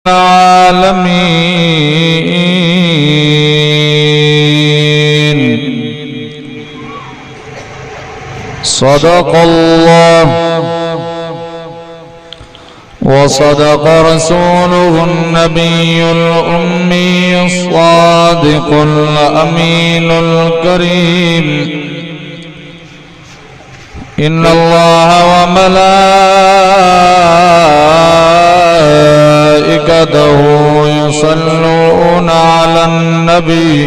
العالمين صدق الله وصدق رسوله النبي الأمي الصادق الأمين الكريم إن الله وملائكته يصلون على النبي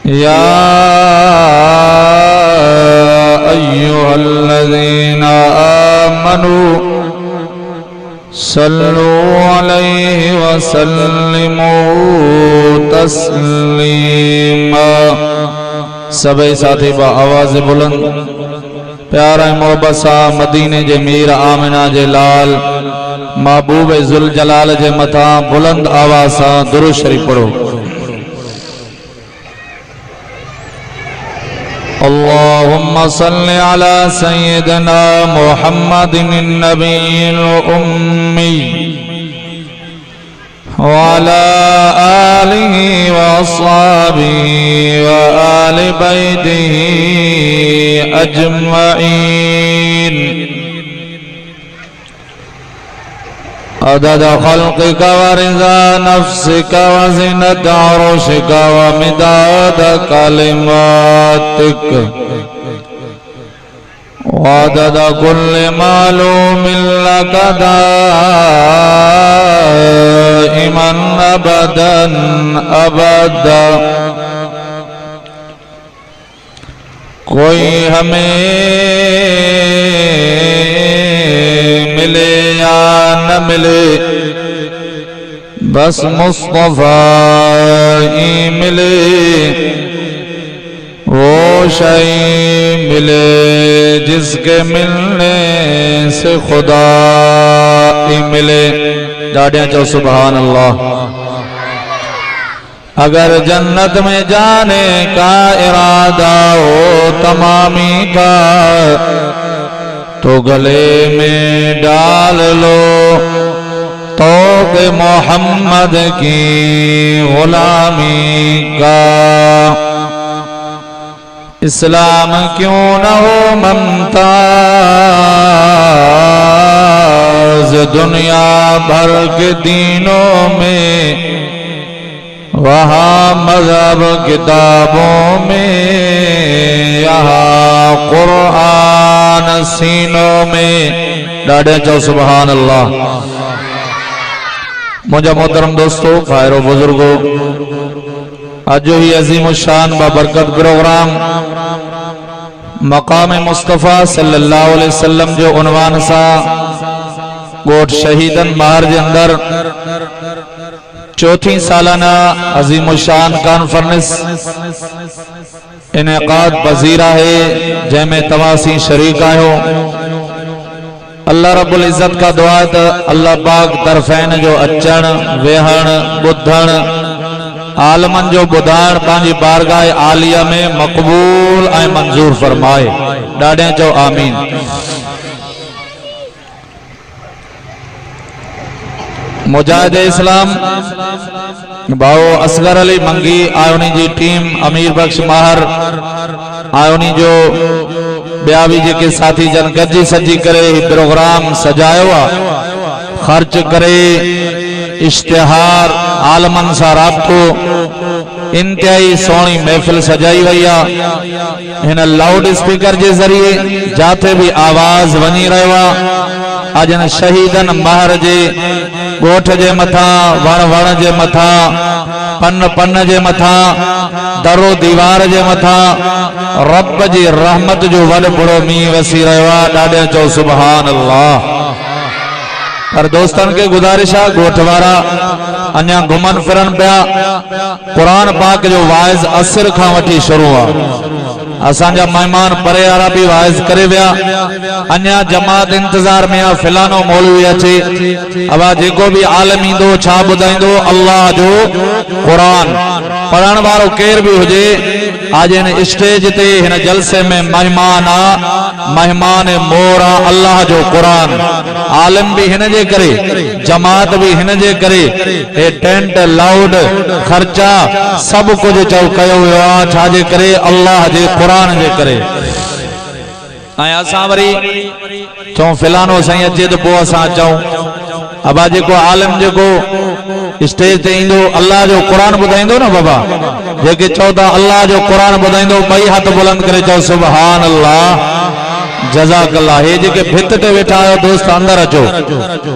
يا أيها الذين آمنوا صلوا عليه وسلموا तस्लीमा। सभी साथी बा आवाज बुलंद प्यारा मोहब्बत सा मदीने जे मीर आमिना जे लाल महबूब जुल जलाल जे मथा बुलंद आवाज सा दुरूद शरीफ पढ़ो। अल्लाहुम्म सल्लि अला सय्यिदना मुहम्मदिन नबील उम्मी वअला आलिहि वअस्हाबिहि व आलि बैतिहि अजमईन। अदद खल्क़िक व रिज़ा नफ्सिक व ज़िनत अर्शिक व मिदाद कलिमातिक वअदद कुल्लि मालूमिन लक दाइमन अबदन अबदा। कोई हमें मिले या न मिले बस मुस्तफा ही मिले, वो शई मिले जिसके मिलने से खुदा ही मिले। डाडिया चो सुभान अल्लाह। अगर जन्नत में जाने का इरादा हो तमामी का तो गले में डाल लो तो के मोहम्मद की गुलामी का। इस्लाम क्यों न हो मुमताज दुनिया भर के दीनों में, वहाँ मज़हब किताबों में, यहाँ कुरान सीनों में। डाडे चो सुभान अल्लाह। मुझे मोहतरम दोस्तों, खायरो बुजुर्गो, आज जो ही अजीम शान बाबरकत प्रोग्राम मकाम मुस्तफ़ा सल्लल्लाहु अलैहि वसल्लम जो उन्वान सा गोट शहीदन महर जे अंदर चौथी सालाना अजीम शान कॉन्फ्रेंस इनेकाद पजीरा है, जैमें तवासी शरीक आयो। अल्लाह रब्बुल इज्जत का दुआ है अल्लाह पाक तरफैन जो अचण वेहण बुद्धण आलमन जो बुधाण पांजी बारगाह आलिया में मकबूल ऐं मंजूर फरमाए। डाडे चो आमीन। मुजाहिद इस्लाम भाऊ असगर अली मंगी आयोनी जी टीम अमीर बख्श माहर आयोनी जो ब्यावी जी के साथी जन गजी सजी करे प्रोग्राम सजायो आ खर्च करे इश्तिहार आलमन सा राब्तो इंतहाई सोनी महफिल सजाई वही आ। इन लाउड स्पीकर के जरिए जाते भी आवाज वनी रहो आ। अज शहीदन महर जे गोठ जे मथा वण वण जे मथा पन पन जे मथा दरो दीवार जे मथा रब जी रहमत जो वड बड़ो मींह वसी रहो आ। डाडे चो सुभान अल्लाह। पर दोस्तन के गुजारिश आ गोठ वारा अन्या घुमन फिरन पिया। कुरान पाक जो वाइज असर खां वठी शुरू आ। असांजा मेहमान परे वारा भी वाइज करे विया अन्या जमात इंतजार में फिलानो मौलवी अचे अबा जेको भी आलम ईंदो छा बुधाइंदो अल्लाह जो कुरान पढ़ण वारो केर भी हुजे आज इन स्टेज ते इन जलसे में मेहमान मेहमान मोरा अल्लाह जो कुरान आलम भी हिन जे करे जमात भी हिन जे करे ए टेंट लाउड खर्चा सब कुछ चौ कयो वियो आ छा जे करे अल्लाह जे कुरान जे करे असां वरी चऊं फिलानो साईं अचे तो पोइ असां चऊं अबा जेको आलम जेको स्टेज ते ईंदो अल्लाह जो कुरान ॿुधाईंदो न बाबा जेके चओ था अल्लाह जो कुरान ॿुधाईंदो ॿई हथ बुलंद करे चओ सुभान अल्लाह जज़ाकल्लाह। हे जेके भित ते वेठा आयो दोस्त अंदर अचो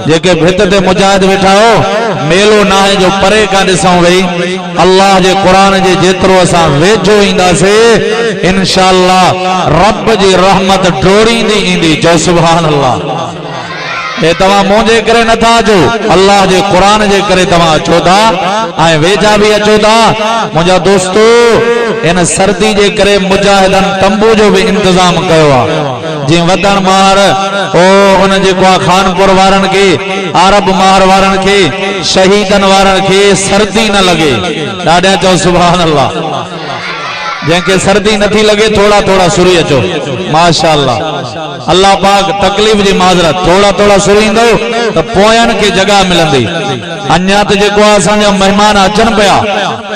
जेके भित ते मुजाहिद वेठा हो मेलो ना है जो परे का ॾिसूं वई अल्लाह जे कुरान जे जेतिरो असां वेझो ईंदासीं इंशाअल्लाह रब जी रहमत डोड़ींदी ईंदी चओ सुभान अल्लाह। ए तव्हां मुंहिंजे करे नथा अचो अल्लाह जे कुरान जे करे तव्हां अचो था ऐं वेझा भी अचो था मुंहिंजा दोस्तो इन सर्दी जे करे मुजाहिदन तंबू जो भी इंतजाम कयो आहे जीअं वतन मार ओ उन जेको आहे खानपुर वारनि खे अरब मार वारनि खे शहीदन वारनि खे सर्दी न लगे ॾाढा चओ सुभान अल्लाह जैके सर्दी नथी लगे थोड़ा थोड़ा सुरी अचो माशाअल्लाह अल्लाह पाक तकलीफ जी माजरत थोड़ा थोड़ा सुरी इंदो तो पोयन के जगह मिलंदी अन्या तो जेको असांजा मेहमान अचन पिया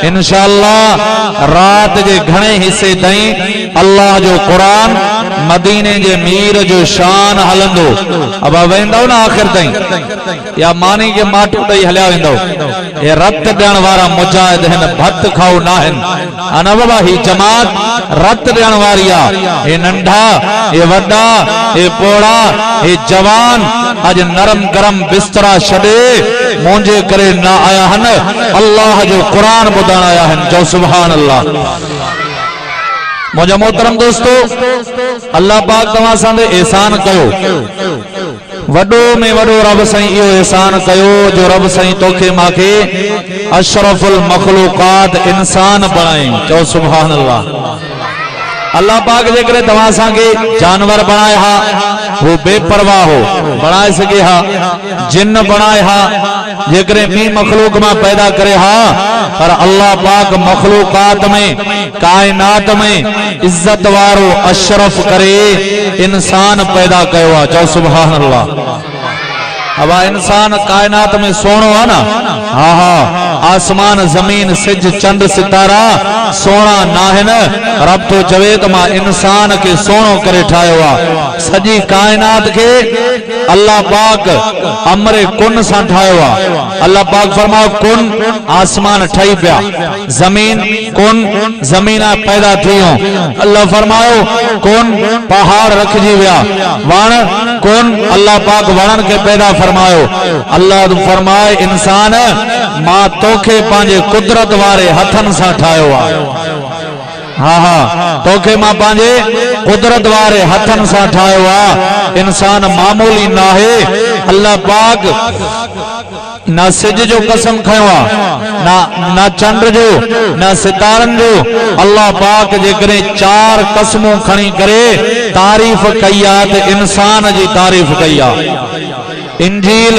इंशाअल्लाह रात जे घणे हिस्से ताईं अल्लाह जो कुरान मदीने जे मीर जो शान हलंदो अब वेंदो ना आखिर ताईं या मानी के माटो ॾेई हलिया वेंदो ये रत ॾियण वारा मुजाहिद हिन भत खाओ ना हिन अना बाबा ही जमात रत ॾियण वारी आहे ये नंढा ये वड्डा ये पोड़ा ये जवान अज नरम गरम बिस्तरा छॾे मुंहिंजे करे ना आया हन अल्लाह जो कुरान ॿुधण आया हन जो सुभान अल्लाह। मुझे मोहतरम दोस्तो अल्लाह पाक तव्हां सां एहसान कयो वडो में वडो रब साईं इहो एहसान कयो जो रब साईं तोखे माखे अशरफुल मखलूकात इंसान बणाई चओ सुभान अल्लाह। अल्लाह पाक जे करे तव्हां सां के जानवर बनाए हा वो बेपरवाह हो बनाए सके हा जिन्न बनाए हा जेकरे ॿी मखलूक मां पैदा करे हा पर अल्लाह पाक मखलूकात में कायनात में इज्जत वारो अशरफ करे इंसान पैदा कयो आ चओ सुभान अल्लाह। अब इंसान कायनात में सोनो है ना हाँ हाँ आसमान जमीन सिज चंद सितारा सोना ना है न रब तो चवे तो मां इंसान के सोनो करे ठायो आ सजी कायनात के अल्लाह पाक अमरे कुन सा ठायो आ अल्लाह पाक फरमाओ कुन आसमान ठही पिया जमीन कुन जमीन पैदा थियो अल्लाह फरमाओ कुन पहाड़ रखजी विया वण कुन अल्लाह पाक वणन के पैदा फरमायो अल्लाह फरमाए इंसान मां तोखे पांजे कुदरत वारे हथन सा ठायो आ हाँ हाँ तोखे मां पांजे कुदरत वारे हथन सा ठायो आ इंसान मामूली ना है अल्लाह पाक ना सिज जो कसम खयो ना ना चंड जो ना सितारन जो अल्लाह पाक जे करे चार कसमों खणी करे तारीफ कई आ ते इंसान जी तारीफ कई आ इंजील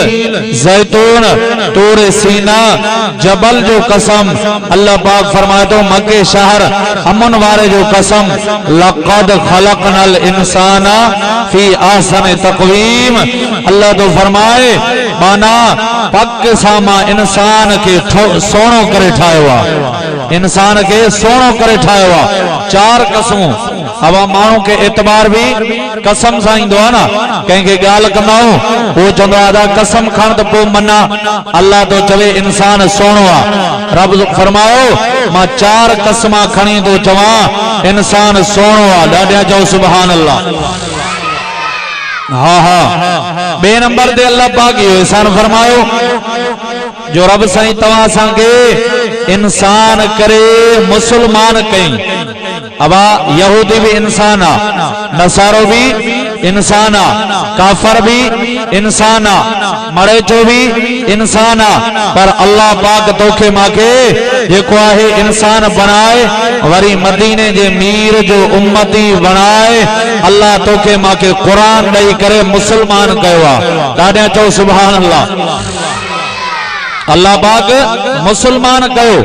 जैतून तूर सीना जबल जो कसम अल्लाह पाक फरमाए तो मक्के शहर अमन वारे जो कसम लक़द खलक़नल इंसाना फी ahsani तक़वीम अल्लाह तो फरमाए माना पक सामा इंसान के सोनो करे ठायो आ इंसान के सोनो करे ठायो आ चार कसमों अब मानू के एतबार भी कसम सा इंदो आ ना कहीं गाल कंदाऊं वो चंदो आदा कसम खान तो पो मना अल्लाह तो चवे इंसान सोनो आ रब फरमाओ मां चार कसमा खणी तो चवा इंसान सोनो आ ॾाढा चओ सुभान अल्लाह। हाँ हाँ बे नंबर दे अल्लाह पाक यो एहसान फरमायो जो रब साईं तव्हां सां के इंसान करे मुसलमान कई अबा यहूदी भी इंसान आ नसारो भी इंसान आ, काफर भी इंसान आ, मरे चो भी इंसान आ, पर अल्लाह पाक तोखे माके जेको आहे इंसान बनाए वरी मदीने जे मीर जो उम्मती बनाए अल्लाह तोखे माके कुरान ॾेई करे मुसलमान कयो आहे। ॾाढा चओ सुभान अल्लाह। अल्लाह पाक मुसलमान कयो।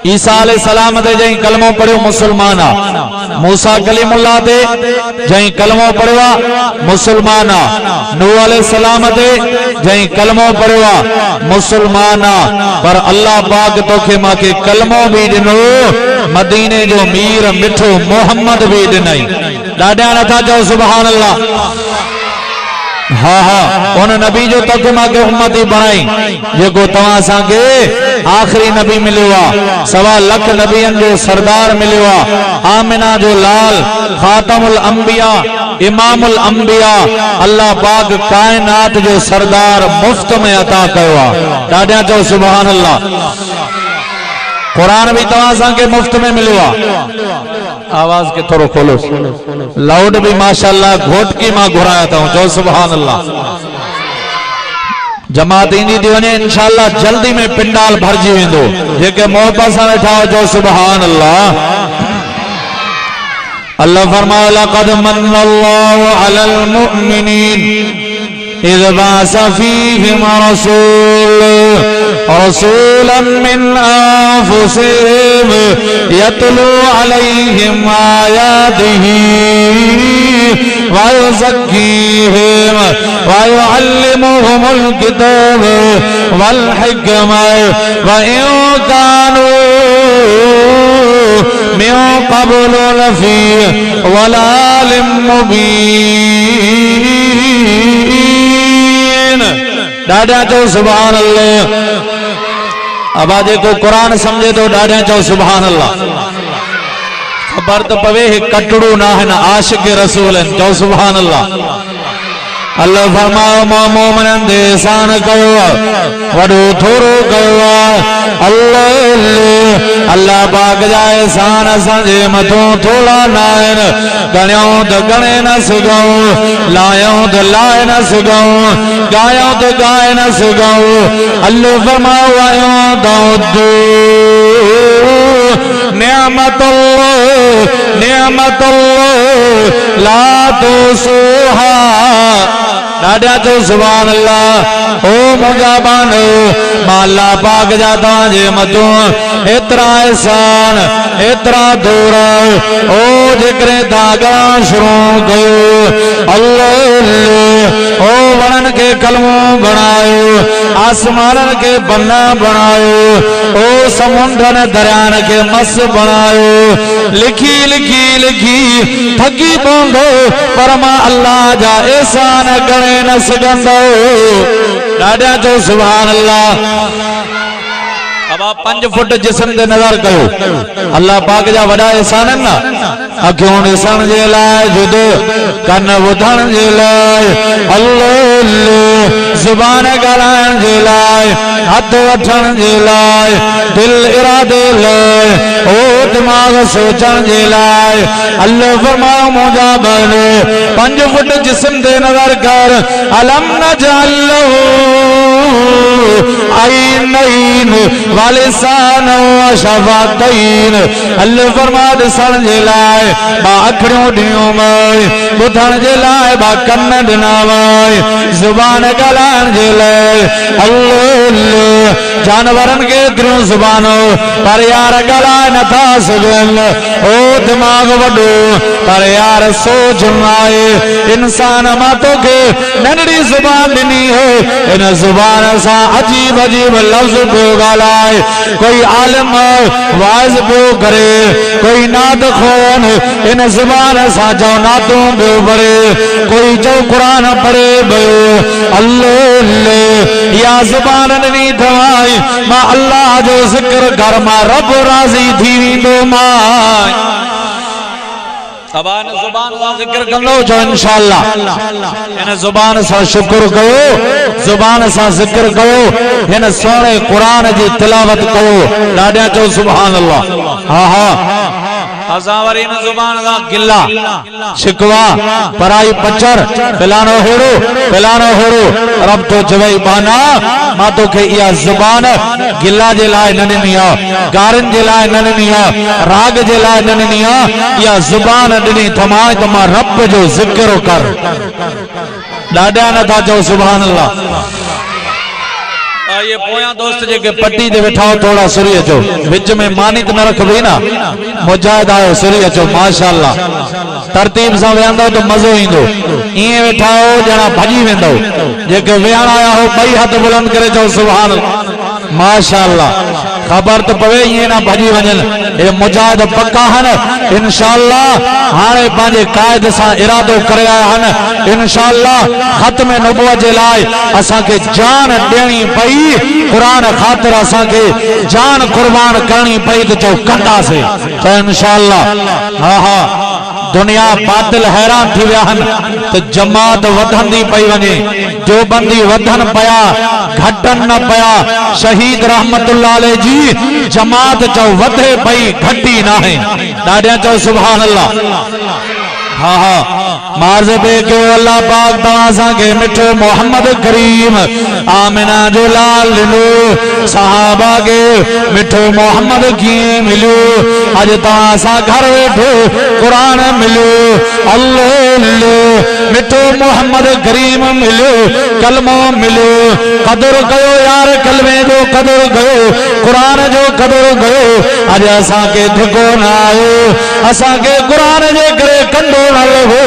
ईसा अलैहिस्सलाम ते जई कलमो पढ़ियो मुसलमान आ, मूसा कलीमुल्लाह ते जई कलमो पढ़ियो मुसलमान आ, नूह अलैहिस्सलाम ते जई कलमो पढ़ियो मुसलमान आ, पर अल्लाह पाक तोखे माके कलमो भी ॾिनो, मदीने जो मीर मिठो मोहम्मद भी ॾिनई। ॾाढा नथा चओ सुभान अल्लाह। हाँ हाँ उन नबी जो तोखे माके उम्मती बनाई जेको तव्हां असांखे आखिरी नबी मिलियो आ, 1.25 लख नबियन जो सरदार मिलियो आ, आमिना जो लाल, खातमुल अंबिया, इमामुल अंबिया, अल्लाह पाक कायनात जो सरदार मुफ्त में अता कयो आ। ॾाढा चओ सुभान अल्लाह। कुरान भी तव्हां असांखे मुफ्त में मिलियो आ। आवाज के थोड़ो खोलो, लाउड भी माशाअल्लाह घोटकी मां घुराया था। चओ सुभान अल्लाह। जमात ईंदी थी वञे इंशाअल्लाह जल्दी में पिंडाल भरजी वेंदो। जेके मोहब्बत सां वेठा हो चओ सुभान अल्लाह। अल्लाह फरमाए लक़द मन्नल्लाहु अलल मुमिनीन इज़ बअस फ़ीहिम रसूलन मिन अनफुसिहिम यतलू अलैहिम आयातिही व युज़क्कीहिम व युअल्लिमुहुमुल किताब वल हिकमा व इन कानू मिन क़ब्लु लफ़ी ज़लालिम मुबीन। ॾाढा चओ सुभान अल्लाह। अब जेको कुरान समझे तो ॾाढा चओ सुभान अल्लाह। खबर तो पवे हे कटड़ू ना है ना आशिक रसूल। चओ सुभान अल्लाह। अल्लाह फरमाओ मोमिनन दे एहसान कयो वडो थोरो कयो। अल्लाह अल्लाह पाक जा एहसान असांजे मथो थोड़ा ना आहिनि। गणियो त गणे न सघूं, लायो त लाए न सघूं, गायो त गाए न सघूं। अल्लाह फरमाओ आयो दो नेमतुल्लाह ला तुसूहा। ॾाढा चओ सुभान अल्लाह। ओ मुंहिंजा बानो मां अल्लाह पाक जा तव्हांजे मथां एतिरा एहसान एतिरा दूर ओ जेकॾहिं तव्हां ॻणणु शुरू कयो। अल्लाह ओ वणनि खे कलमो बणायो, आसमाननि खे बना बणायो, ओ समुंडनि दरियानि खे मस बणायो। लिखी लिखी लिखी थकी पवंदो पर मां अल्लाह जा एहसान गणे न सघंदो। ॾाढा चओ सुभान अल्लाह। अब आप 5 फुट जिस्म दे नजर कयो। अल्लाह पाक जा वडा एहसान न। अखियों ॾिसण जे लाइ जुदो, कन ॿुधण जे लाइ, अल्लाह ज़ुबान ॻाल्हाइण जे लाइ, हथ वठण जे लाइ, दिल इरादे लाइ, ओ दिमाग़ सोचण जे लाइ। अल्लाह फरमाओ मुंहिंजा बने 5 फुट जिस्म दे नजर कर। अलम नजअल लहू ऐनैन व लिसान व शफ़तैन। अल्लाह फरमाओ ॾिसण जे लाइ बा अखियूं ॾिनियूं मां, ॿुधण जे लाइ बा कन ॾिना मां, ज़ुबान ॻाल्हाइण जे लाइ। अल्लाह जानवरनि खे एतिरियूं ज़ुबानूं पर यार ॻाल्हाए नथा सघनि। ओ दिमाग़ वॾो पर यार सोच न आहे। इंसान मां तोखे नंढड़ी ज़ुबान ॾिनी है, इन ज़ुबान सां अजीब अजीब लफ़्ज़ पियो ॻाल्हाए। कोई आलिम वाइज़ पियो करे, कोई नात ख़्वान इन ज़ुबान सां चओ नातूं पियो पढ़े, कोई चओ क़ुरान पढ़े पियो। अल्लाह या ज़ुबान ॾिनी तव्हां मां अल्लाह जो ज़िक्र कर, मां रब राज़ी थी वेंदो मां। तबान ज़ुबान सां ज़िक्र कंदो जो इंशाअल्लाह। इन ज़ुबान सां शुक्र कयो, ज़ुबान सां ज़िक्र कयो, हिन सुहिणे क़ुरान जी तिलावत कयो। ॾाढा चओ सुभान अल्लाह। हा हा असां वरी इन ज़ुबान का गिला शिकवा पराई पचर फिलानो हेड़ो रब तो चवई बाना मां तोखे इहा ज़ुबान गिला जे लाइ न ॾिनी आहे, गारनि जे लाइ न ॾिनी आहे, राग जे लाइ न ॾिनी आहे, इहा ज़ुबान ॾिनी तमाम त मां रब जो ज़िक्र कर। ॾाढा नथा चओ सुभान अल्लाह। ये पोया दोस्त जेके पट्टी ते वेठा थोड़ा सुरी अचो, विच में मानित न रखबी ना, मुजाहिद आयो सुरी अचो माशाअल्लाह। तरतीब सां वेंदो तो मज़ो ईंदो, इएं वेठा हो ॼणा भॼी वेंदो, जेके वेहण आया हो ॿई हथ बुलंद करे चओ सुभान अल्लाह माशाअल्लाह। खबर तो पवे इएं ना भॼी वञनि, हे मुजाहिद पक्का हन इंशाअल्लाह। हाणे पंहिंजे कायद सां इरादो करे आया हन इंशाअल्लाह ख़त्म नबुवत जे लाइ असांखे जान ॾियणी पई, कुरान ख़ातिर असांखे जान कुर्बान करणी पई त चओ कंदासीं त इंशाअल्लाह। हा दुनिया बातिल हैरान थी विया हन त जमात वधंदी पई वञे, जो बंदी वधन पया घटन न पया। शहीद रहमतुल्लाह अलैह जी जमात चओ वधे पई घटी न आहे। ॾाढा चओ सुभान अल्लाह। मार्ज़ पे के अल्लाह पाक तवां के मिठो मोहम्मद करीम आमिना जो लाल ॾिनो, सहाबा के मिठो मोहम्मद कीअं मिलियो, अज तवां घर वेठो कुरान मिलियो, अल्लाह मिठो मोहम्मद करीम मिलियो, कलमो मिलियो। कदर कयो यार, कलमे जो कदर कयो, कुरान जो कदर कयो। अज असांखे धिको न आयो, असांखे कुरान जे करे कंडो न लॻो,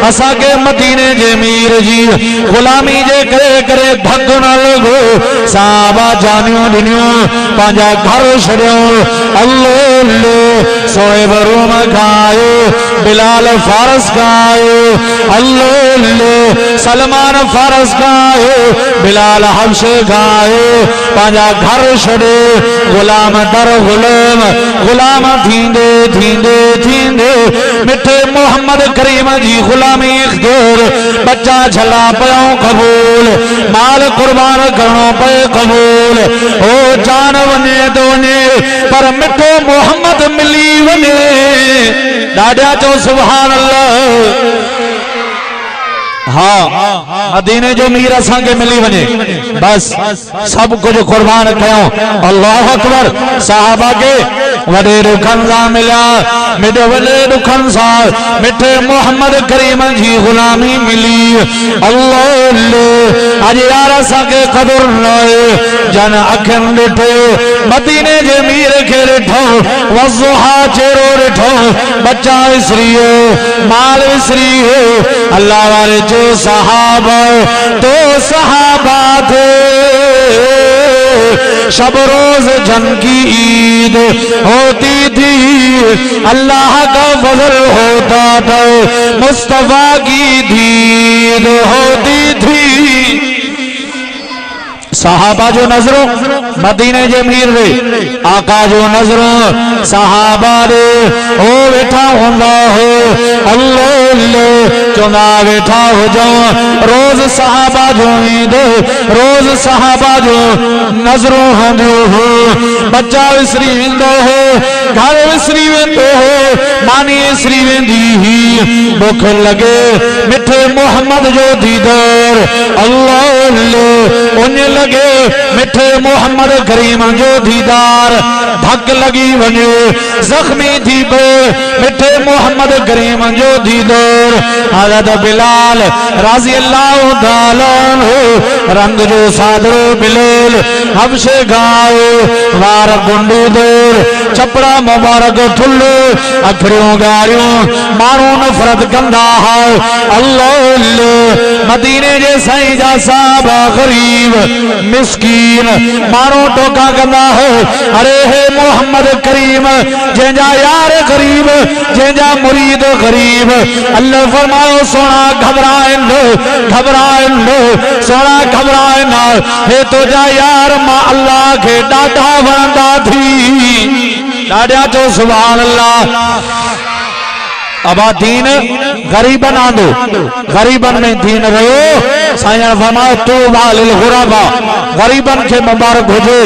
असांखे मदीने जे मीर जी गुलामी जे करे धक न लॻो। साहबा जानियूं ॾिनियूं, पंहिंजा घर छॾियो, अल्लाह सोएब रूम खायो, बिलाल फारस खायो, अल्लाह सलमान फारस खायो, बिलाल हब्श खायो, पंहिंजा घर छॾे गुलाम दर गुलाम थींदे थींदे थींदे मिठे मोहम्मद करीम जी गुलामी इख्तियार। बच्चा छला पयो कबूल, माल कुर्बान करणो पए कबूल, ओ जान वञे तो वञे पर मिठो मोहम्मद मिली वञे। ॾाढा चओ सुभान अल्लाह। हाँ मदीने जो मीर असांखे मिली वञे, बस सब कुछ कुर्बान कयूं। अल्लाह अकबर। साहबा के वॾे दुखन सां मिलिया, मिठे वॾे दुखन सां मिठे मोहम्मद करीम जी गुलामी मिली। अल्लाह अज यार असांखे ख़बर न आहे, जन अखियुनि ॾिठो मदीने जे मीर खे ॾिठो, वज़ुहा चेहरो ॾिठो, बच्चा विसरी वियो, माल विसरी वियो। अल्लाह वारे जो सहाबा तो सहाबा थे, शब रोज जन की ईद होती थी, अल्लाह का फजल होता था, मुस्तफा की दीद होती थी। सहाबा जो नजरों मदीने जे मीर रे, आका जो नजरों सहाबा रे हो वेठा होंदा हो। अल्लाह चौंदा वेठा हो जाओ, रोज सहाबा जो ईंदो, रोज सहाबा जो नजरों होंदो हो। बच्चा विसरी वेंदो हो, घर विसरी वेंदो हो, मानी विसरी वेंदी ही। बुख लगे मिठे मोहम्मद जो दीदार, अल्लाह उन लगे मिठे मोहम्मद करीम जो दीदार। धक लगी वने जख्मी थी पे मिठे मोहम्मद करीम जो दीदार। हज़रत बिलाल राज़ी अल्लाह ताला अन्हु रंग जो सादो बिलाल हबशे गायो, वार गुंडू दूर छपड़ा मुबारक थुल्लो, अखरियों गारियों माण्हू नफ़रत कंदा है। अल्लाह मदीने जे साईं जा साहबा गरीब मिस्कीन माण्हू टोका कंदा हो, अरे हे मोहम्मद करीम जंहिंजा यार गरीब, जंहिंजा मुरीद गरीब। अल्लाह फरमायो सोना घबराइन सोना घबराइन, हे तुझा यार मां अल्लाह के ॾाढा वणंदा थी। ॾाढा चो सुभान अल्लाह। अबा दीन गरीबन आंदो, गरीबन में दीन रहो, साईं फरमायो तूबा लिल गुरबा गरीबन के मुबारक हुजे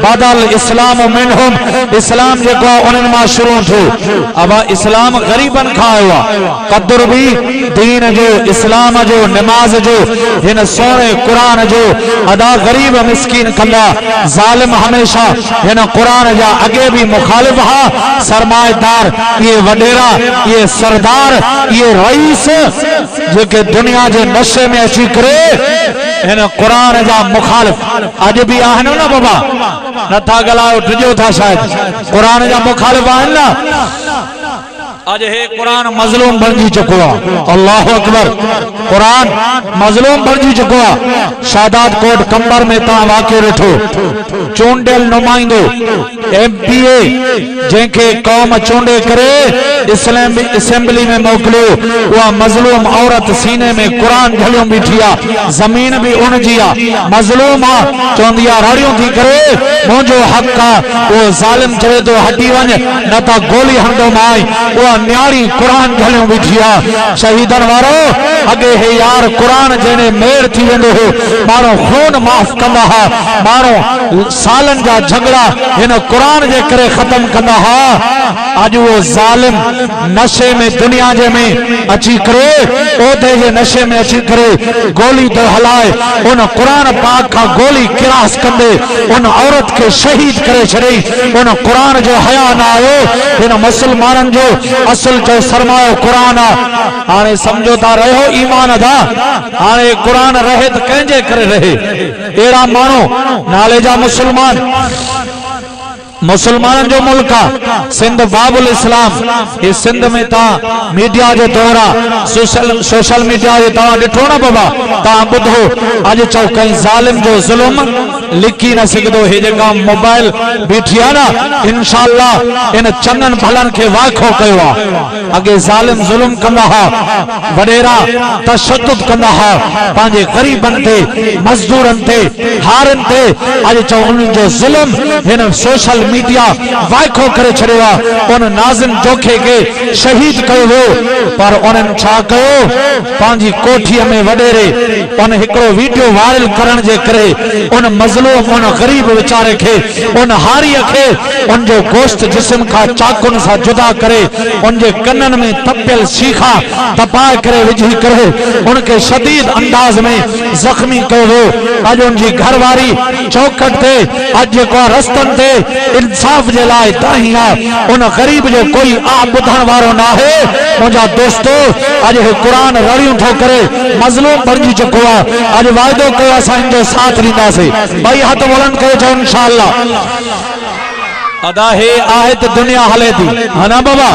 बदल इस्लाम मिनहुम इस्लाम जेको उन्हनि मां शुरू थियो अब इस्लाम गरीबन खां आयो आहे कदुर भी दीन जो इस्लाम जो नमाज जो हिन सोने कुरान जो अदा गरीब मिस्कीन कंदा जालिम हमेशा हिन कुरान जा अगे भी मुखालिफ हा सरमाएदार ये वडेरा ये सरदार ये रईस जेके दुनिया जे नशे में अची करे हिन कुरान जा मुखालिफ अज भी आहिनि न बाबा नथा गलायो टिजो था शायद कुरान जा मुखालिफ आहिनि न आज हे कुरान मजलूम बणजी चुको आहे अल्लाह अकबर कुरान मजलूम बणजी चुको आहे शादात कोट कंबर में ता वाक़ियो ॾिठो चूंडियल नुमाइंदो एमपीए जंहिंखे कौम चूंडे करे इस्लाम असेंबली में मोकिलियो उहा मजलूम औरत सीने में कुरान झलियो बीठी आहे ज़मीन भी उणजी आहे मजलूम आहे चवंदी आहे राड़ियूं थी करे मुंहिंजो हक़ आहे उहो ज़ालिम चवे थो हटी वञ न त गोली हणंदो माई उहा न्यारी कुरान झलियो बीठी आहे शहीदन वारो अगे हे यार कुरान जने मेर थी वेंदो हो मारो खून माफ कंदा हा मारो सालन जा झगड़ा हिन कुरान जे करे खत्म कंदा हा आज वो जालिम नशे में दुनिया जे में अची करे ओदे जे नशे में अची करे गोली तो हलाए उन कुरान पाक का गोली किरास कंदे उन औरत के शहीद करे छड़ी उन कुरान जो हया ना आयो इन मुसलमानन जो असल जो सरमायो कुरान हाने समझो ता रहो ईमान अदा हाने कुरान रहे तो कंजे करे रहे एड़ा मानो नाले जा मुसलमान जो मुल्क आ सिंध बाबुल इस्लाम ये सिंध में ता मीडिया जो दौरा सोशल मीडिया जो ता डिठो ना बाबा ता बुधो आज चौ कहीं जालिम जो जुल्म लिखी न सघंदो हे जेका मोबाइल बीठी आ ना इंशाअल्लाह इन चंदन भलन के वाखो कयो आ अगे जालिम जुल्म कंदा हा वडेरा तशद्दुद कंदा हा पांजे गरीबन ते मजदूरन ते हारन ते आज चौ उन जो जुल्म इन सोशल मीडिया वाइखो करे छड़िया उन नाज़िम जोखे के शहीद कयो हो पर उन्हनि छा कयो पांजी कोठीअ में वडेरे उन हिकड़ो वीडियो वायरल करण जे करे उन मजलूम उन गरीब बेचारे के उन हारीअ के उन जो गोश्त जिस्म का चाकुन सा जुदा करे उन जे कन्नन में तपियल शीखा तपाए करे विझी करे उनके शदीद अंदाज में जख्मी कयो हो आज उन जी घरवारी चौखट ते आज को रस्तन ते इंसाफ जे लाए ताहिया उन गरीब जो कोई आ बुधण वारो ना है मुझा दोस्तों आज हे कुरान रड़ियों ठो करे मजलूम बणजी चुको आहे आज वायदो कयो असां जो साथ ॾींदासीं भाई हथ बुलंद कयो जो इंशाअल्लाह अदा है आहे तो दुनिया हले थी है ना बाबा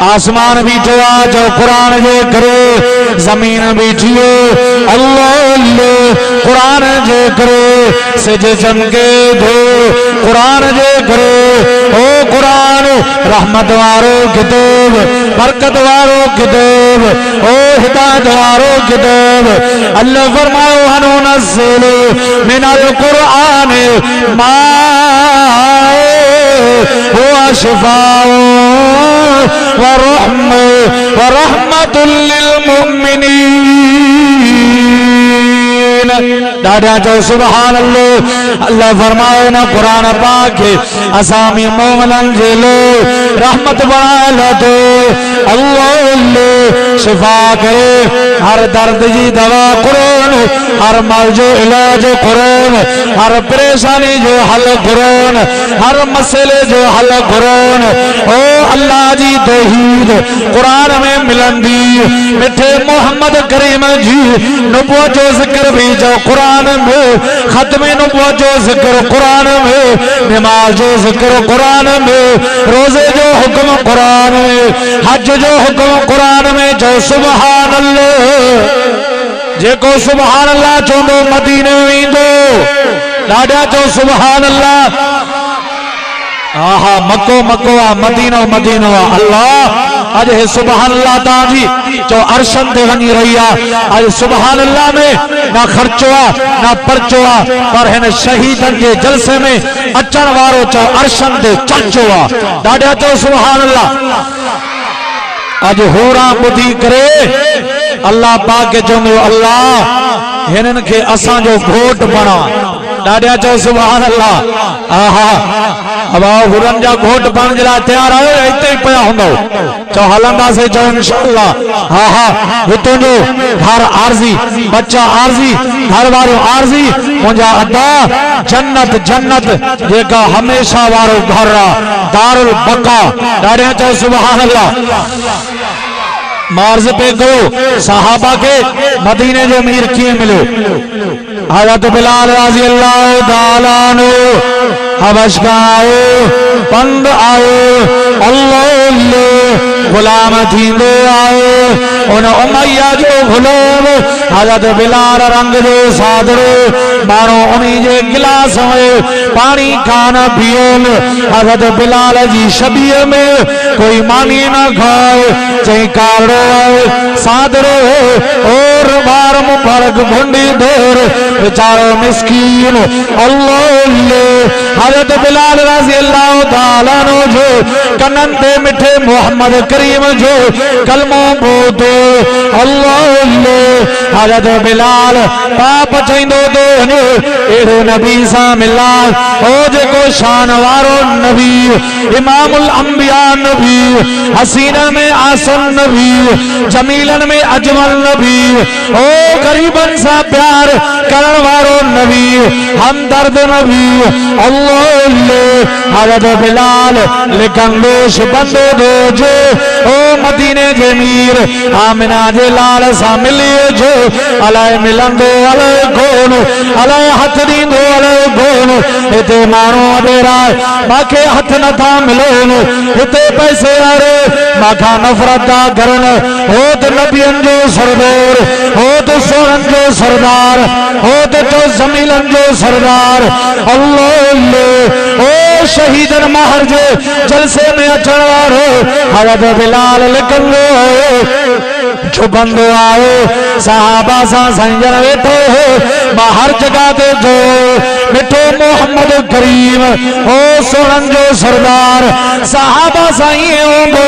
आसमान बीठो आ जो कुरान जे करे जमीन बीठी अल्लाह कुरान जे करे सिज चमके दो कुरान जे करे ओ कुरान रहमत वारो किताब बरकत वारो किताब ओ हिदायत वारो किताब अल्लाह फरमाओ हनुनज़िल मिनल कुरान मा हुआ शिफाउ व रहमतुल लिल मुमिनीन दादा जो सुभान अल्लाह अल्लाह फरमाए ना कुरान पाक असामी मोमिनन जे लो रहमत बना लो तो अल्लाह शिफा करे हर दर्द जी दवा कुरान हर मर्ज जो इलाज कुरान हर परेशानी जो हल कुरान हर मसले जो हल कुरान ओ अल्लाह जी तौहीद कुरान में मिलंदी मिठे मोहम्मद करीम जी नबुवत जो जिक्र भी जो कुरान में खत्म नबुवत जो जिक्र कुरान में नमाज जो जिक्र कुरान में रोजे जो हुक्म कुरान में हज जो हुक्म कुरान में जो सुभान अल्लाह जेको सुभान अल्लाह चोंदो मदीने वेंदो ॾाढा चो सुभान अल्लाह आहा मको मको आ मदीनो मदीनो आ अल्लाह आज हे सुभान अल्लाह ताजी जो अरशन ते वनी रही आ आज सुभान अल्लाह में ना खर्चो आ ना परचो आ पर हिन शहीदन के जलसे में अचण वारो चो अरशन ते चर्चो आ ॾाढा चो सुभान अल्लाह आज होरा बुधी करे अल्लाह पाक के चवंदो अल्लाह हिनन के असां जो घोट बणा ॾाढा चओ सुभान अल्लाह आहा अब हुरन जा घोट बण जे लाइ तैयार आयो हिते ही पिया हूंदो चओ हलंदासीं चओ इंशाअल्लाह हा हा हितों जो घर आरजी बच्चा आरजी घर वारो आरजी मुंहिंजा अदा जन्नत जन्नत जेका हमेशा वारो घर आहे दारुल बका ॾाढा चओ सुभान अल्लाह मार्ज पे करो सहाबा के मदीने जो अमीर किए मिलो हज़रत बिलाल रज़ी अल्लाह ताला अन्हु हबश का आयो पंद आयो अल्लाह गुलाम थींदो आयो उन उमैया जो गुलाम हज़रत बिलाल रंग जो सादरो मानो उन्हीं जे गिलास में पानी कान पियोन हज़रत बिलाल जी शबीह में कोई मानी न खाए चई कारो सादरो और बार मुबारक भुंडी दौर बेचारो मिस्कीन अल्लाह हज़रत बिलाल रज़ी अल्लाह ताला अन्हु जो कनन ते मिठे मोहम्मद करीम जो कलमो बोतो अल्लाह हज़रत बिलाल पाप चईंदो तो एड़ो नबी सा मिला ओ जेको शान वारो नबी इमामुल अंबिया नबी हसीना में आसन नबी जमीलन में अजमल नबी ओ गरीबन सा प्यार करण वारो नबी हमदर्द नबी अल्लाह हज़रत बिलाल लिकंदोश बंदो दो जो ओ मदीने जे मीर आमिना जे लाल सा मिलियो जो अलाए मिलंदो अलाए कोन अलाए हथ दींदो अलाए कोन हिते माण्हू अडेरा माखे हथ नथा मिलन हिते पैसे वारे माखा नफ़रत था करन हो त नबियन जो सरदार हो त सोरन जो सरदार हो त तो जमीलन जो सरदार अल्लाह ओ शहीदन महर जे जलसे में अचण वारो हज़रत बिलाल लिकंदो छुपंदो आयो सहाबा सा संजन वेठो मां हर जगह ते जो मिठो मोहम्मद करीम ओ सोरन जो सरदार सहाबा सा ये होंदो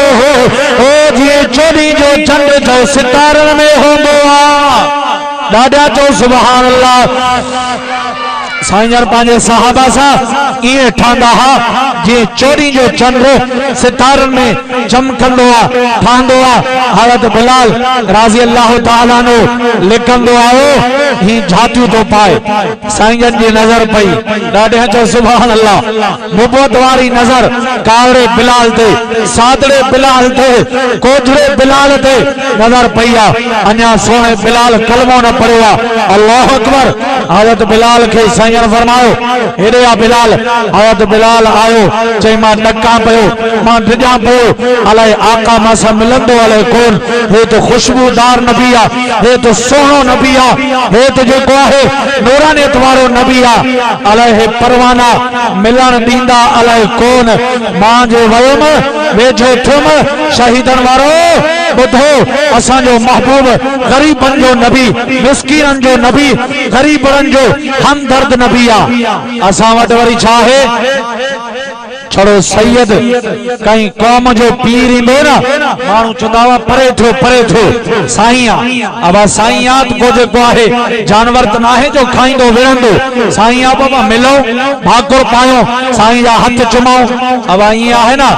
ओ जी चोरी जो चंड जो सितारन में होंदो आ ॾाढा चो सुभान अल्लाह साईं पांजे सहाबा सा ये ठांदा हा जे चोरी जो चंद्र सितारन में चमकंदो आ ठांदो आ हज़रत बिलाल राज़ी अल्लाह ताला अन्हु लिखंदो आयो ही झातियूं तो पाए साईं जी नजर पई ॾाढे चो सुभान अल्लाह मुबत वारी नजर कावड़े बिलाल ते सादड़े बिलाल ते कोझड़े बिलाल ते नजर पई आ अन्या सोने बिलाल कलमो न पढ़ियो आ अल्लाह अकबर हज़रत बिलाल के साईं फरमायो हेरे आ बिलाल हज़रत बिलाल आयो चई मां टका पयो मां डिजा पयो अलाए आका मां सां मिलंदो अलाए कोन हे तो खुशबूदार नबी आ हे तो सोनो नबी आ हे तो जेको आहे नूरानियत वारो नबी आ अलाए हे परवाना मिलन दींदा अलाए कोन मां जो वयम वेठो थुम शहीदन वारो बुधो असां जो महबूब गरीबन जो नबी मिस्कीनन जो नबी गरीबन जो हमदर्द नबी आ असां वटि वरी छा आहे छड़ो सैयद कहीं कौम जो पीर इंदो ना मानू चुंदावा परे थो साईं अब साईं याद को जेको आहे जानवर त नाहे जो खाइंदो विरंदो साईं बाबा मिलो भाकुर पायो साईं जा हथ चुमाओ अब ये आहे ना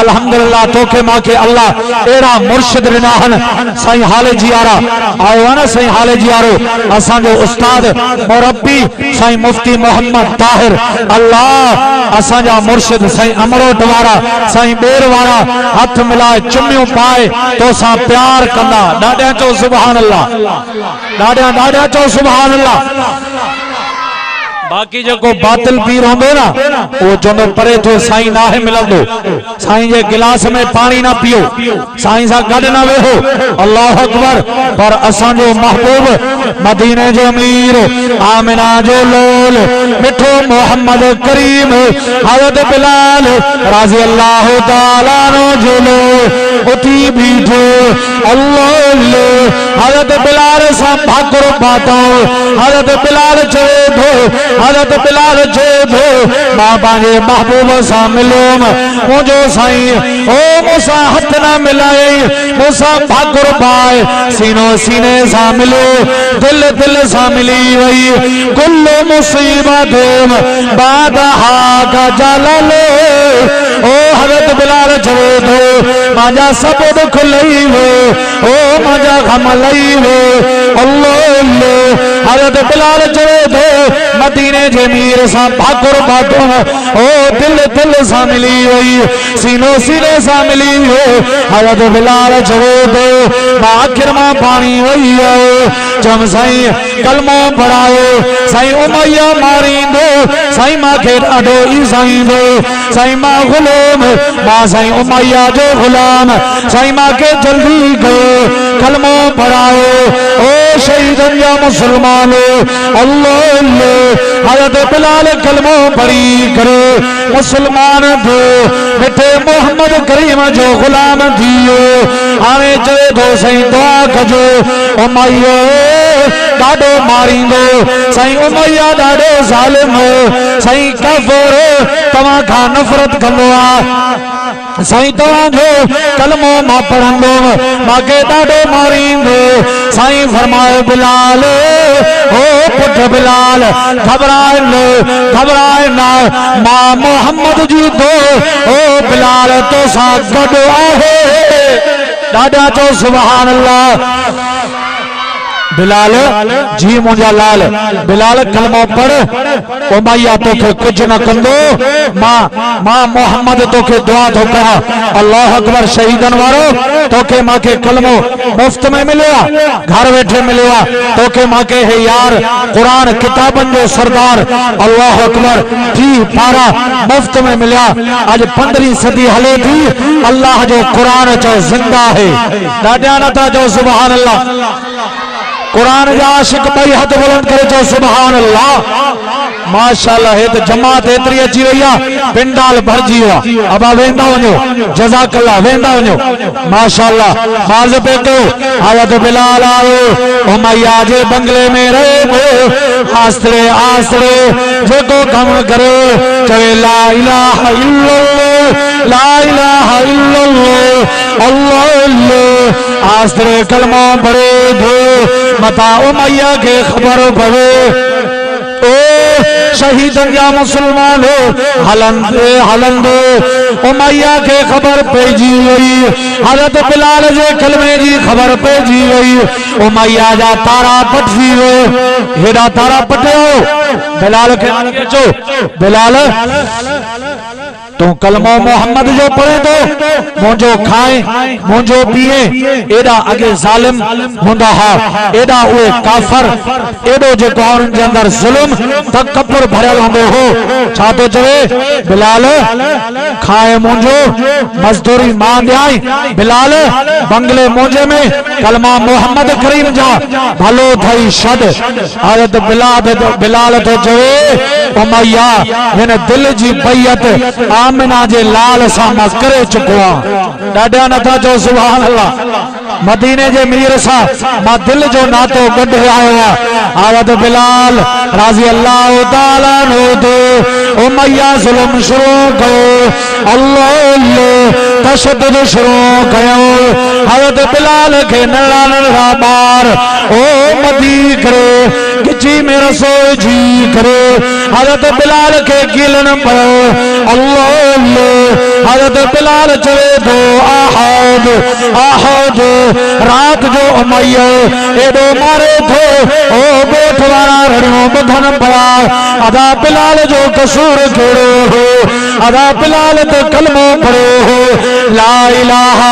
अल्हम्दुलिल्लाह तोखे माखे अल्लाह एड़ा मुर्शिद रिनाहन साईं हाले जियारा आयो है ना साईं हाले जियारो असां जो उस्ताद मुरब्बी साईं मुफ्ती मोहम्मद ताहिर अल्लाह असां जा मुर्शिद साईं अमरोट वारा साईं बेर वारा हाथ मिलाए चुमियों पाए तो सा प्यार कंदा ॾाढा चो सुभान अल्लाह ॾाढा चो सुभान अल्लाह बाकी जो बातिल पीर होंदो ना वो चवंदो परे थो साईं नाहे मिलंदो साईं जे गिलास में पानी ना पियो साईं सा गॾु न वेहो अल्लाह अकबर पर असां जो महबूब मदीने जो अमीर आमिना जो लोल मिठो मोहम्मद करीम हज़रत बिलाल राज़ी अल्लाह ताला अन्हु जो लोल उठी बीठो अल्लाह हजरत बिलाल सा भाकुर पातो हजरत बिलाल चवे थो हजरत बिलाल चवे थो मां पांजे महबूब सा मिलोम मुझो साईं ओ मूसा हथ ना मिलाए मूसा भाकुर पाए सीनो सीने सा मिलो दिल दिल सा मिली वही कुल्लु मुसीबत बादहा का जलालो ओ हजरत बिलाल चवे थो मांजा सब दुख लई वो ओ मांजा गम लई वो अल्लाह हजरत बिलाल चवे थो मदीने जे मीर सा भाकुर पातो ओ दिल दिल सा मिली वही सीनो सीने सा मिली हो हजरत बिलाल चवे थो मां आखिर मां पानी वही जम साईं कलमो पढ़ायो साईं उमैया मारींदो साईं मां खे ॾाढो ईसाईंदो साईं मां गुलाम मां साईं उमैया जो गुलाम साईं मां खे जल्दी कयो कलमो पढ़ायो ओ शहीदन या मुसलमान अल्लाह हजरत बिलाल कलमो पढ़ी करे मुसलमान थो मिठे मोहम्मद करीम जो गुलाम थियो हाणे चवे थो साईं दुआ कजो उमैया ॾाढो मारींदो साईं उमैया ॾाढो ज़ालिम साईं काफ़िर तव्हां खां नफ़रत कंदो आहे साईं तव्हांजो कलमो मां पढ़ंदो मूंखे ॾाढो मारींदो साईं फरमाए बिलाल ओ पुट बिलाल घबराए न मां मोहम्मद जी तो ओ बिलाल तो सां गॾु आहे ॾाढा चओ सुभान अल्लाह बिलाल जी मुंहिंजा लाल बिलाल कलमो पढ़ उमैया तोखे कुछ न कंदो मां मोहम्मद तोखे दुआ थो कयां अल्लाह अकबर शहीदन वारो तोखे मांखे कलमो मुफ्त में मिलियो घर वेठे मिलियो तोखे मांखे हे यार कुरान किताबन जो सरदार अल्लाह अकबर थी पारा मुफ्त में मिलिया अज 15वीं सदी हले थी अल्लाह जो कुरान चो जिंदा है ॾाढा नथा चो सुभान अल्लाह कुरान जा आशिक भाई हथ बुलंद करे चो सुभान अल्लाह माशाअल्लाह हे तो जमात एतरी अची वई आहे पिंडाल भरजी वियो अब वेंदा वञो जज़ाकल्लाह वेंदा वञो माशाअल्लाह माज़ पे कयो हजरत बिलाल आयो उमैया जे बंगले में रहे आसरे आसरे जेको कम करे चवे ला इलाहा इल्लल्लाह ला इलाहा इल्लल्लाह अल्लाह आसरे कलमा पढ़े थो मता उमैया के खबर पवे ओ शहीदन या मुसलमान हलंदे हलंदे उमैया के खबर पेजी वई हजरत बिलाल जे कलमे जी खबर पेजी वई उमैया जा तारा पटजी वो हेड़ा तारा पटियो बिलाल के चो बिलाल तू कलमो मोहम्मद जो पढ़े तो मुझो खाए मुझो पिए एडा अगे जालिम हुंदा हा एडा उए काफर एडो जो कौन जे अंदर जुल्म तकब्बुर भरल हुंदो हो छा तो चवे बिलाल खाए मुझो मजदूरी मां ॾियाई बिलाल बंगले मुझे में कलमा मोहम्मद करीम जा भलो थई छद हजरत बिलाल तो चवे उमैया हिन दिल जी बैयत आमिना जे लाल सा मां करे चुको आ ॾाढा नथा चो सुभान अल्लाह मदीने जे मीर सा मां दिल जो नातो गॾु आयो आ हजरत बिलाल राज़ी अल्लाह ताला नो दो उमैया जुल्म शुरू कयो अल्लाह तशद्दुद शुरू कयो हजरत बिलाल के नड़ा नड़ा बार ओ मदी करे गिची में रसो जी करे हजरत बिलाल के गिलन पयो अल्लाह हजरत बिलाल चले दो आहद आहद रात जो उमैया एडो मारे थो ओ गोठ वाला रड़ियों बधन पड़ा अदा बिलाल जो कसूर केड़ो हो अदा बिलाल तो कलमो पढ़ो हो ला इलाहा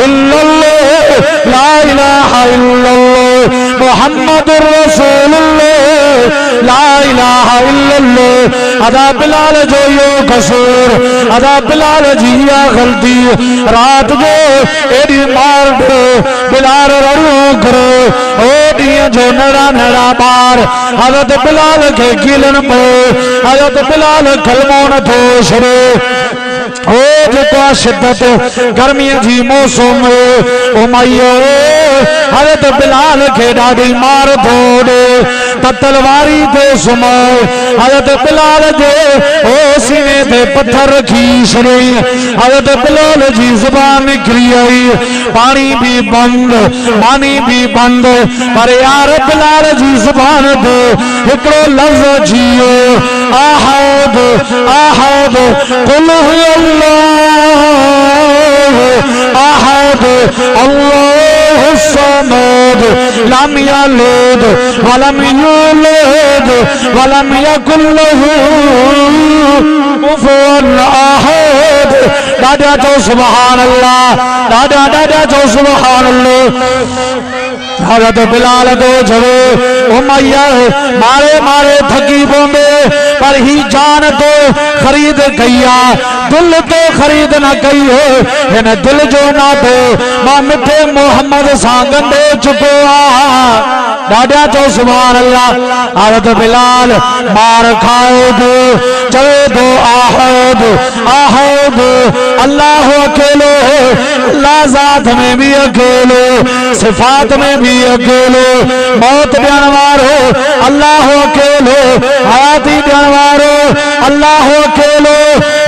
इल्लल्लाह ला इलाहा इल्लल्लाह मुहम्मदुर रसूलुल्लाह ला इलाहा इल्लल्लाह अदा बिलाल जो यो कसूर अदा बिलाल जी या गलती रात जो एडी मार दो बिलाल रड़ो करो ओ ॾींहं जो नड़ा नड़ा बार हजरत बिलाल के गिलन पे हजरत बिलाल कलमो न थो छड़े ओ जेको शिद्दत गर्मी जी मौसम उमैया हज़रत बिलाल के ॾाढी मार थोड़े त तलवारी ते सुमो हज़रत बिलाल जे ओ सीने ते पत्थर रखी छॾई हज़रत बिलाल जी ज़ुबान निकिरी आई पानी भी बंद पर यार बिलाल जी ज़ुबान ते हिकिड़ो लफ्ज़ जियो आहद आहद कुल अल्लाह अल्लाह समद लम यलिद वलम यूलद वलम यकुल लहू कुफुवन अहद। दादा चो सुभान अल्लाह दादा चो सुभान अल्लाह। हज़रत बिलाल तो जड़ो उमैया मारे मारे थकी पोंदे पर ही जान तो खरीद कईया दिल तो खरीद न कई हो इन दिल जो ना तो मां मिठे मोहम्मद सां गंढे चुको आ। दादा चो सुभान अल्लाह। हज़रत बिलाल मार खाओ दो चवे दो आहद आहद अल्लाह अकेलो अल्लाह जात में भी अकेलो सिफात में भी अकेलो मौत ॾियण वारो अल्लाह अकेलो हयाती ॾियण वारो अल्लाह अकेलो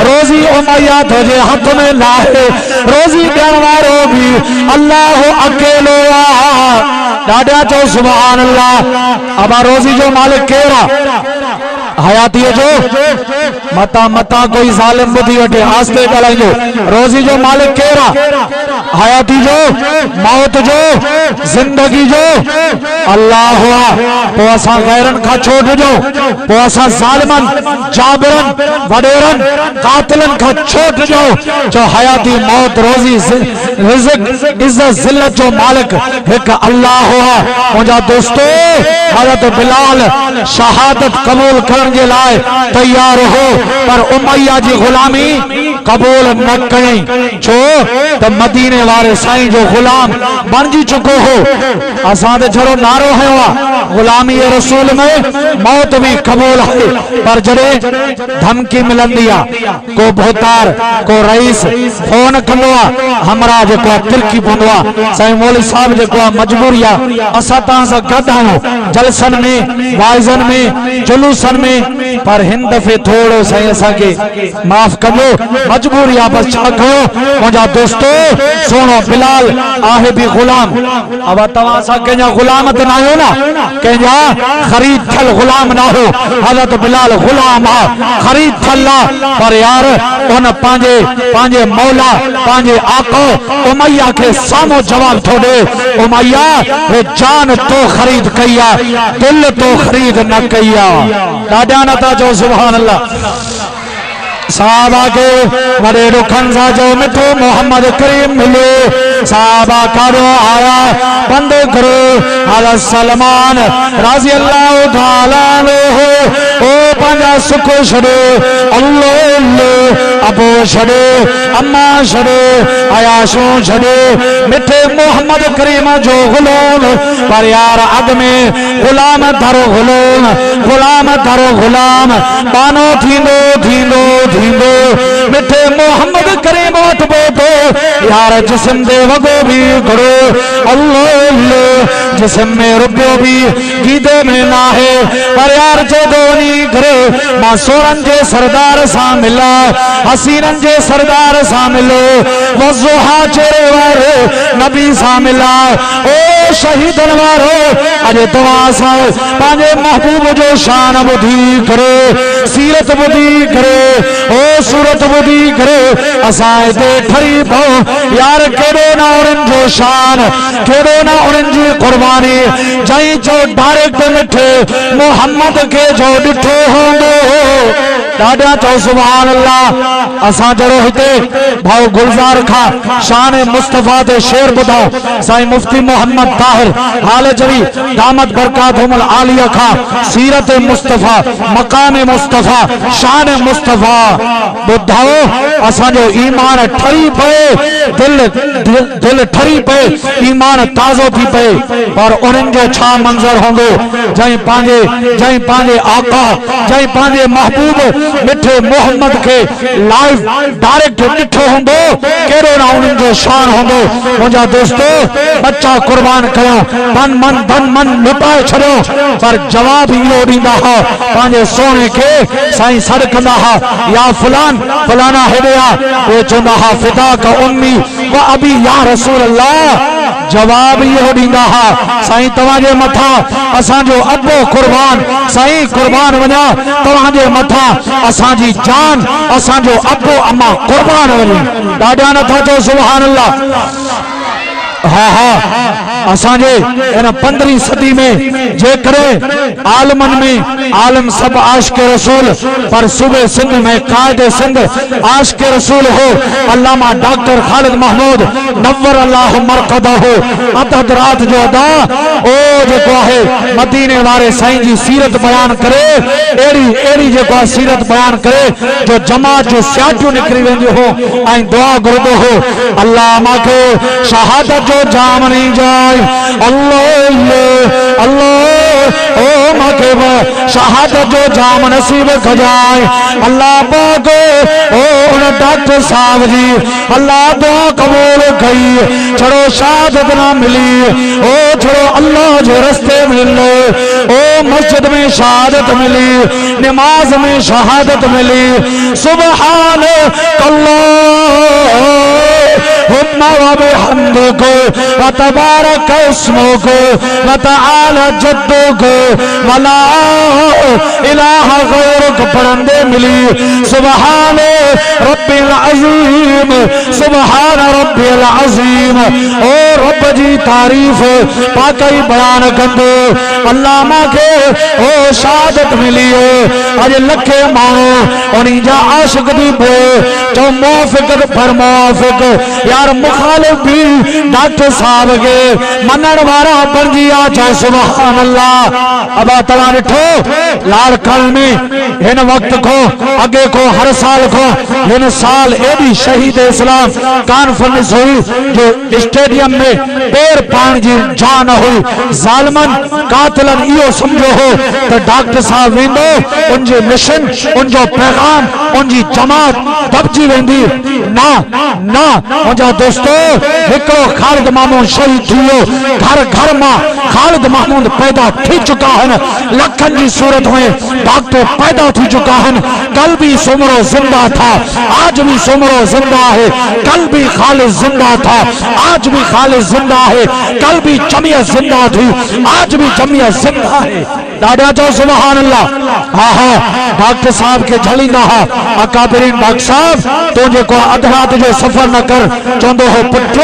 रोज़ी उमैया तुझे हथ में लाहे रोज़ी ॾियण वारो भी अल्लाह अकेलो आ। ॾाढा चो सुभान अल्लाह। अबा रोज़ी जो मालिक केरा हयाती जो मता मता कोई ज़ालिम बुधी वठे आस्ते ॻाल्हाइजो रोज़ी जो मालिक केरा हयाती जो मौत जो जिंदगी जो अल्लाह पो असां गैरन खां छो ॾिजो पो असां ज़ालिमन जाबिरन वडेरन कातिलन खां छो ॾिजो जो हयाती मौत रोज़ी रिज़्क़ इज़्ज़त ज़िल्लत जो मालिक हिकु अल्लाह मुंहिंजा दोस्तो हज़रत बिलाल शहादत कबूल करण के लाए तैयार हो पर उमैया जी गुलामी कबूल न कई छो त मदीने वाले साईं जो गुलाम बणजी चुको हो। असां ते छड़ो नारो हयो आ गुलामी रसूल में मौत भी कबूल है पर जड़े धमकी मिलंदी आ को भोतार को रईस फोन कंदो आ हमरा जेको तिरकी पवंदो आ साईं मौलवी साहब जेको मजबूरी आ असां तां सां गॾु आहियूं जलसन में वाइज़न में जुलूसन में पर हिन दफे थोड़ो साईं असां के माफ कजो मजबूरी आ बस छा कयो मुंहिंजा दोस्तो सोनो बिलाल आहे भी गुलाम अब तव्हां सां कंहिंजा गुलाम त न आहियो न कंहिंजा खरीद थियल गुलाम न हो हज़रत बिलाल गुलाम आ खरीद थियल आ पर यार उन पंहिंजे मौला पंहिंजे आका उमैया के साम्हूं जवाब थो ॾे उमैया हे जान तो खरीद कई आ दिल तो खरीद न कई आ। ॾाढा नथा चओ सुभान अल्लाह। साहबा के बड़े रुखन सा जो मिठो मोहम्मद करीम मिलो साहबा कारो आया बंद करो हज़रत सलमान रज़ी अल्लाह ताला अन्हु ओ पंजा सुख छड़ो अल्लाह अबो छड़ो अम्मा छड़ो आयाशो छड़ो मिठे मोहम्मद करीम जो गुलाम पर यार अग में गुलाम धरो गुलाम बानो थींदो थींदो थींदो मिठे मोहम्मद करीम वट बोतो यार जिस्म दे वगो भी करो अल्लाह जिस्म में रुपयो भी गीदे में ना है पर यार जो नहीं करे मां सोरन जे सरदार सा मिला हसीनन जे सरदार सा मिलो वज़ुहा चेरे वारो नबी सा मिला ओ शहीदन वारो अजे तव्हां सा पांजे महबूब जो शान बुधी करे सीरत बुधी करे ओ सूरत बुधी करे असां हिते ठरी पओ यार केड़ो ना उन्हनि जो शान केड़ो ना उन्हनि जी कुर्बानी जई जो डायरेक्ट मिठे मोहम्मद के जो ॾिठो हूंदो ॾाढा चओ सुभान अल्लाह। असां जरो हिते भाऊ गुलजार खां शान मुस्तफा ते शेर ॿुधो साईं मुफ्ती मोहम्मद ताहिर हाल जवी दामत बरकातुहुल आलिया खां सीरत मुस्तफा मकाम मुस्तफा शान मुस्तफा ॿुधाओ असांजो ईमान ठरी पए दिल ठरी पए ईमान ताज़ो थी पए पर उन्हनि जो छा मंज़र हूंदो जंहिं पंहिंजे आका जंहिं पंहिंजे महबूब मिठे मोहम्मद के लाइव डायरेक्ट ॾिठो हूंदो कहिड़ो न उन्हनि जो शान हूंदो। मुंहिंजा दोस्तो बच्चा कुर्बान कयो, धन मन लुटाए छॾियो, पर जवाब इहो ॾींदा हुआ पंहिंजे सोने के साईं सॾु कंदा हुआ या फलान फलाना हेॾे आ, उहे चवंदा हुआ फिदा का उम्मी व अबी या रसूल अल्लाह। जवाब इहो ॾींदा हुआ साईं तव्हांजे मथां असांजो अबो कुर्बान, साईं कुर्बान वञा तव्हांजे मथां असांजी जान असांजो अबो अम्मा कुर्बान वञे। ॾाढा नथा चओ सुभान अल्लाह। हाँ हाँ असांजे इन 15वीं सदी में जेकरे आलमन में आलम सब आशिक रसूल, पर सूबे सिंध में कायदे सिंध आशिक रसूल हो अल्लामा डॉक्टर खालिद महमूद नव्वर अल्लाह मरकदा हो अदद रात जो अदा ओ जेको है मदीने वारे साईं जी सीरत बयान करे, एड़ी जेको सीरत बयान करे जो जमात जो सियाजू निकरी वेंदियो हो ऐं दुआ घुरंदो हो अल्लाह मांखे शहादत जो जाम नहीं जाए, अल्लाह अल्लाह ओ मांखे शहादत जो जाम नसीब खजाए। अल्लाह पाक ओ उन डॉक्टर साहब जी अल्लाह दुआ कबूल कई, छड़ो शहादत ना मिली ओ छड़ो अल्लाह जो रस्ते मिले, ओ मस्जिद में शहादत मिली, नमाज में शहादत मिली। सुभान अल्लाह को व तबारक इस्मुहु व तआला जद्दुहु व ला इलाहा गैरुक पढ़ंदे मिली सुभान रब्बिल अज़ीम, सुभान रब्बिल अज़ीम। ओ रब जी तारीफ पाकई बयान कंदो अल्लाह मांखे ओ शहादत मिली अज लखे माण्हू उन्हीं जा आशिक भी बो जो मुआफ़िक़ पर मुआफ़िक़ यार मुखालिफ भी डॉक्टर साहब के मनण वारा बणजी आ चओ सुभान अल्लाह। अब तव्हां ॾिठो लाड़कल में हिन वक्त को अगे को हर साल को हिन साल एडी शहीद इस्लाम कॉन्फ्रेंस हुई जो स्टेडियम में पैर पाण जी जान हुई, ज़ालिमन कातिलन इहो समझो हो तो डॉक्टर साहब वेंदो उनजे मिशन उनजो पैगाम उनजी जमात दबजी वेंदी। ना ना मुंहिंजा दोस्तो हिकिड़ो खालिद महमूद शहीद थी वियो, घर घर मां खालिद महमूद पैदा थी चुका है, लखन की सूरत में डॉक्टर पैदा थी चुका है। कल भी सुमरो जिंदा था, आज भी सुमरो जिंदा है, कल भी खालिद जिंदा था, आज भी खालिद जिंदा है, कल भी जमियत जिंदा थी, आज भी जमियत जिंदा है। दादा चो सुभान अल्लाह। हाँ हाँ डॉक्टर साहब के झलींदा हा अकाबरीन डॉक्टर साहब तो जेको अध रात जो सफर न कर चवंदो हो पुट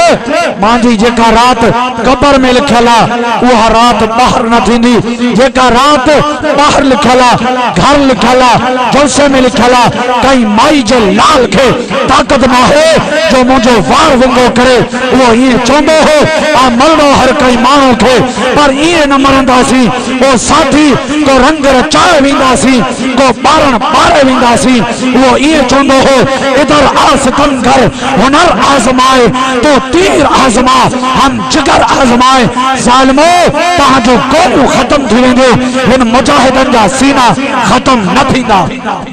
मांजी जेका रात कबर में लिखियल आहे उहा रात ॿाहिरि न थींदी, जेका रात ॿाहिरि लिखियल आहे घर लिखियल आहे जलसे में लिखियल आहे कई माई जे लाल खे ताक़त न आहे जो मुंहिंजो वार विंगो करे उहो ईअं चवंदो हो आ मरणो हर कई माण्हू खे, पर ईअं न मरंदासीं ओ साथी को रंग रचाए वेंदासीं को ॿारनि ॿारे वेंदासीं। उहो ईअं चवंदो हो इधर आसतन कर हुनर आज़माए तो तीर आज़मा हम जिगर आज़माए, ज़ालिमो तव्हांजो क़ौम ख़त्म थी वेंदो, हिन मुजाहिदनि जा सीना ख़त्म न थींदा।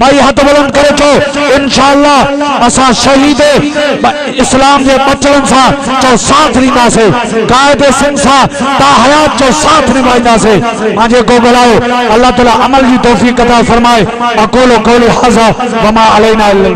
भाई हथ बुलंद करे चओ इंशाअल्लाह असां शहीद इस्लाम जे बचड़नि सां चओ साथ ॾींदासीं, कायदे सिंध सां ता हयात जो साथ निभाईंदासीं। मुंहिंजे को बुलाओ अल्लाह ताला अमल की तौफीक अता फरमाए। अक़ूलु क़ौली हाज़ा व मा अलैना इल्ला